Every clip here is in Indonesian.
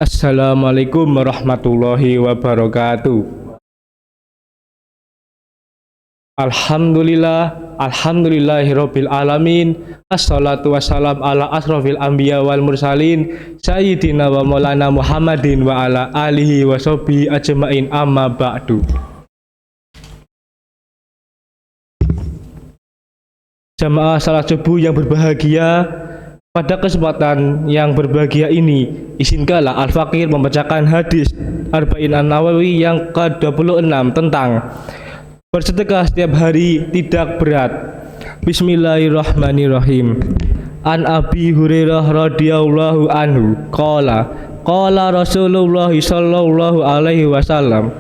Assalamualaikum warahmatullahi wabarakatuh. Alhamdulillahirabbil alamin. Assalatu wassalam ala asrofil anbiya wal mursalin sayyidina wa maulana Muhammadin wa ala alihi wa sahbihi ajmain, amma ba'du. Jamaah salat subuh yang berbahagia, pada kesempatan yang berbahagia ini izinkanlah Al-Fakir membacakan hadis Arba'in An-Nawawi yang ke-26 tentang bersedekah setiap hari tidak berat. Bismillahirrahmanirrahim. An Abi Hurairah radhiyallahu anhu qala Rasulullah sallallahu alaihi wasallam,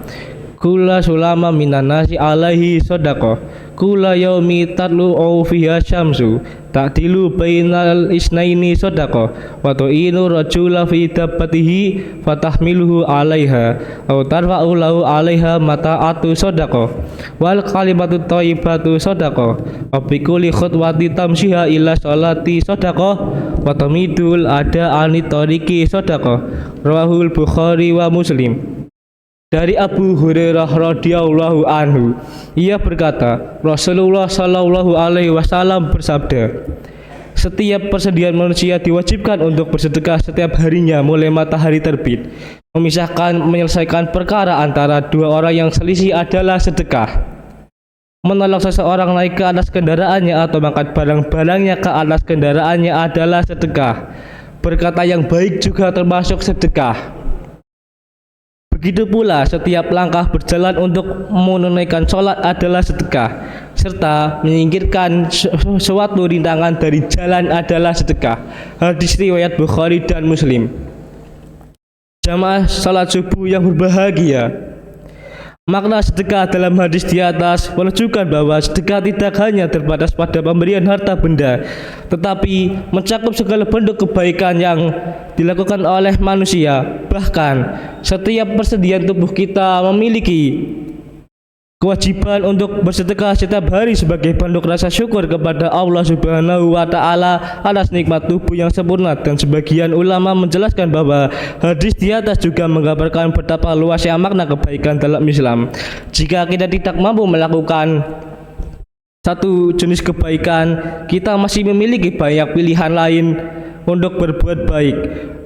kula sulama minan nasi alaihi sadaqah, kula yaumi tatlu'u fiha syamsu, ta'dilu bainal isnaini sadaqah, wa tu'inu rajula fi dabbatihi fatahmiluhu 'alaiha aw tarfa'u lahu 'alaiha mata'atu sadaqah, wal kalimatu thayyibatu sadaqah, wa bi kulli khutwati tamshiha ila sholati sadaqah, wa tamidul ada anit tariqi sadaqah. Rawahul Bukhari wa Muslim. Dari Abu Hurairah radhiyallahu anhu, ia berkata, Rasulullah sallallahu alaihi wasallam bersabda, setiap persediaan manusia diwajibkan untuk bersedekah setiap harinya mulai matahari terbit. Menyelesaikan perkara antara dua orang yang selisih adalah sedekah. Menolong seseorang naik ke atas kendaraannya atau mengangkat barang-barangnya ke atas kendaraannya adalah sedekah. Berkata yang baik juga termasuk sedekah. Begitu pula setiap langkah berjalan untuk menunaikan sholat adalah sedekah, serta menyingkirkan suatu rintangan dari jalan adalah sedekah. Hadis riwayat Bukhari dan Muslim. Jamaah salat subuh yang berbahagia, makna sedekah dalam hadis di atas menunjukkan bahwa sedekah tidak hanya terbatas pada pemberian harta benda, tetapi mencakup segala bentuk kebaikan yang dilakukan oleh manusia. Bahkan setiap persediaan tubuh kita memiliki kewajiban untuk bersedekah setiap hari sebagai bentuk rasa syukur kepada Allah Subhanahu wa taala atas nikmat tubuh yang sempurna. Dan sebagian ulama menjelaskan bahwa hadis di atas juga menggambarkan betapa luasnya makna kebaikan dalam Islam. Jika kita tidak mampu melakukan satu jenis kebaikan, kita masih memiliki banyak pilihan lain untuk berbuat baik.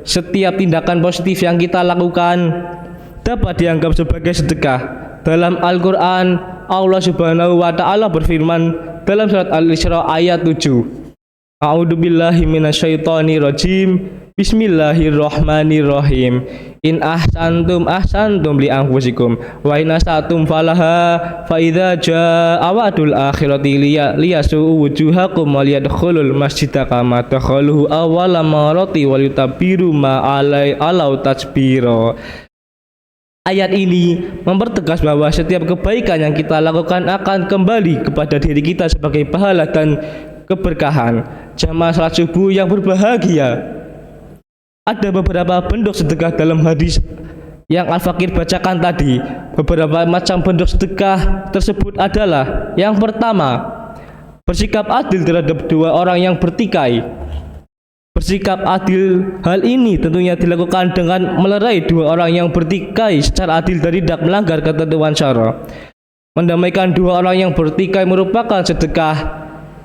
Setiap tindakan positif yang kita lakukan dapat dianggap sebagai sedekah. Dalam Al-Quran, Allah Subhanahu wa ta'ala berfirman dalam surat Al-Isra ayat 7, A'udzubillahi minasyaitonirrajim, Bismillahirrahmanirrahim. In ahsantum ahsantum li anfusikum wa in asatum falaha fa idza jaa wa'dul akhirati liyasu'u wujuhakum wa liyadkhulul masjida kama dakhaluhu awwala marrati wa litabbiru ma alau tasbira. Ayat ini mempertegas bahwa setiap kebaikan yang kita lakukan akan kembali kepada diri kita sebagai pahala dan keberkahan. Jamaah salat subuh yang berbahagia, ada beberapa bentuk sedekah dalam hadis yang Al-Fakir bacakan tadi. Beberapa macam bentuk sedekah tersebut adalah: yang pertama, bersikap adil terhadap dua orang yang bertikai. Bersikap adil, hal ini tentunya dilakukan dengan melerai dua orang yang bertikai secara adil dan tidak melanggar ketentuan syara. Mendamaikan dua orang yang bertikai merupakan sedekah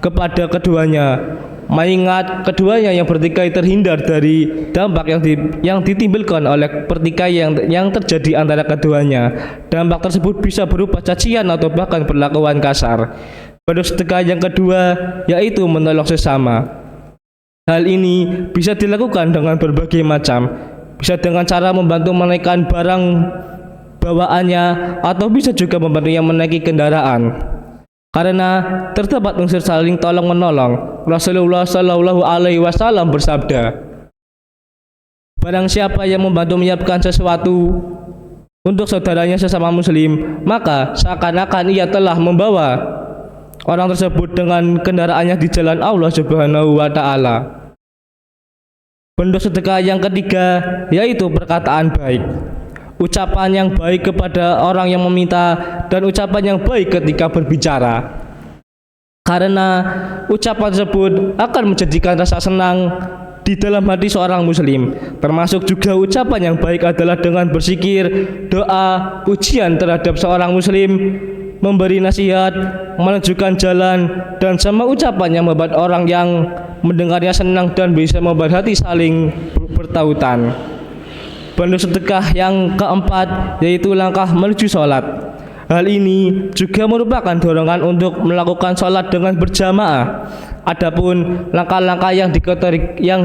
kepada keduanya, mengingat keduanya yang bertikai terhindar dari dampak yang ditimbulkan oleh pertikaian yang terjadi antara keduanya. Dampak tersebut bisa berupa cacian atau bahkan perlakuan kasar. Bentuk sedekah yang kedua yaitu menolong sesama. Hal ini bisa dilakukan dengan berbagai macam, bisa dengan cara membantu menaikkan barang bawaannya, atau bisa juga membantunya menaiki kendaraan. Karena terdapat unsur saling tolong menolong, Rasulullah sallallahu alaihi wasallam bersabda, barang siapa yang membantu menyiapkan sesuatu untuk saudaranya sesama muslim, maka seakan-akan ia telah membawa orang tersebut dengan kendaraannya di jalan Allah Subhanahu wa ta'ala. Bentuk sedekah yang ketiga yaitu perkataan baik. Ucapan yang baik kepada orang yang meminta dan ucapan yang baik ketika berbicara. Karena ucapan tersebut akan menjadikan rasa senang di dalam hati seorang muslim. Termasuk juga ucapan yang baik adalah dengan berzikir, doa, pujian terhadap seorang muslim, memberi nasihat, menunjukkan jalan, dan sama ucapan yang membuat orang yang mendengarnya senang dan bisa membuat hati saling bertautan. Bentuk sedekah yang keempat yaitu langkah menuju sholat. Hal ini juga merupakan dorongan untuk melakukan sholat dengan berjamaah. Adapun langkah-langkah yang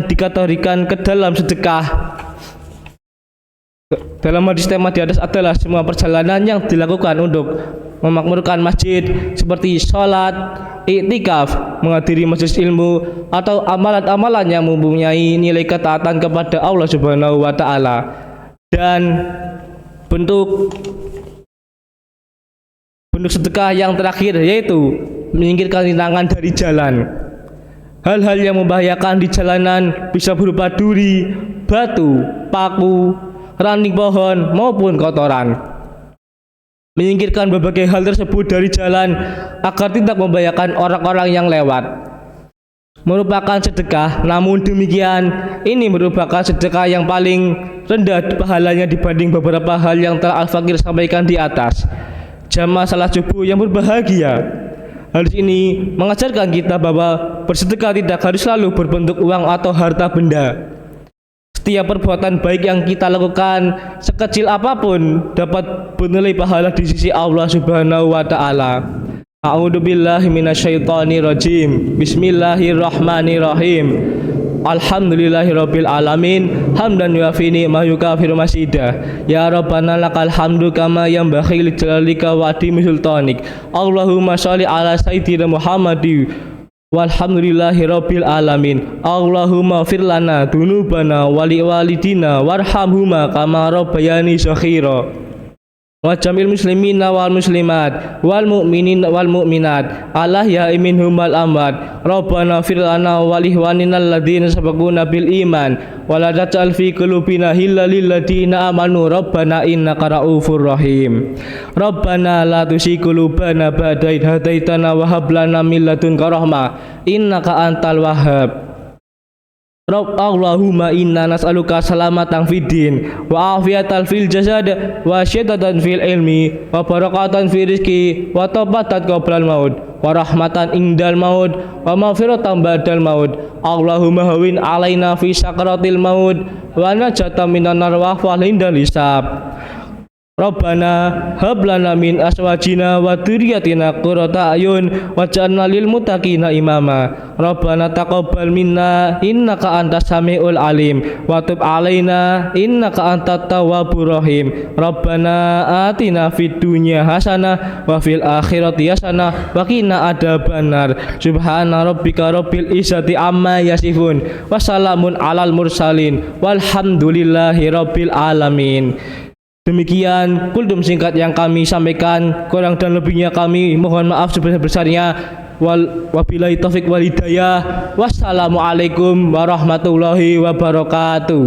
dikategorikan ke dalam sedekah dalam hadis tema di atas adalah semua perjalanan yang dilakukan untuk memakmurkan masjid seperti sholat, iktikaf, menghadiri majelis ilmu, atau amalan-amalan yang mempunyai nilai ketaatan kepada Allah Subhanahu wa Ta'ala. Dan bentuk sedekah yang terakhir yaitu menyingkirkan rintangan dari jalan. Hal-hal yang membahayakan di jalanan bisa berupa duri, batu, paku, ranting pohon maupun kotoran. Menyingkirkan berbagai hal tersebut dari jalan agar tidak membahayakan orang-orang yang lewat merupakan sedekah. Namun demikian, ini merupakan sedekah yang paling rendah pahalanya dibanding beberapa hal yang telah Al-Fakir sampaikan di atas. Jamaah salat subuh yang berbahagia, hadis ini mengajarkan kita bahwa bersedekah tidak harus selalu berbentuk uang atau harta benda. Setiap perbuatan baik yang kita lakukan, sekecil apapun, dapat bernilai pahala di sisi Allah Subhanahu wa Ta'ala. A'udzubillahi minasyaitonirrajim. Bismillahirrahmanirrahim. Alhamdulillahirabbil alamin hamdan yuafi ni'ma yukafiru masidah. Ya Rabbana lakal hamdu kama yanbaghi li jalalika wa adimi sultanik. Allahumma sholli ala sayyidina Muhammadin walhamdulillahirabbil alamin. Allahumma fir lana dunubana wali walidina warhamhuma kama rabbayani shaghira. Wa jamil muslimina wal muslimat wal mu'minin wal mu'minat Allah ya minhum wal amwat. Rabbana fir lana wa lihwanina alladzina sabaquna bil iman wa la taj'al fi qulubina ghillan lil ladzina amanu rabbana innaka raufur rahim. Rabbana la tuzigh qulubana ba'da idh hadaitana wa hab lana min ladunka rahmah innaka antal wahhab. Allahumma inna nas'aluka salamatan fid din wa afiyatan fil jasad wa syiddatan fil ilmi wa barakatan fil rizqi wa taubatan qabla al maut wa rahmatan indal maut wa maghfiratan ba'dal maut. Allahumma hawin alaina fi sakaratil maut wa najatan minan nar wa afwal indal hisab. Rabbana hab lana min azwajina wa dzurriyyatina qurrata a'yun waj'alna lil muttaqina imama. Rabbana taqabbal minna innaka antas samiul alim wa tub alaina innaka antat tawwabur rahim. Rabbana atina fid dunya hasanah wa fil akhirati hasanah wa qina adzabannar. Subhana rabbika rabbil izzati amma yasifun wa salamun alal mursalin walhamdulillahi rabbil alamin. Demikian kultum singkat yang kami sampaikan, kurang dan lebihnya kami mohon maaf sebesar-besarnya. Wabillahi taufik wal hidayah. Wassalamualaikum warahmatullahi wabarakatuh.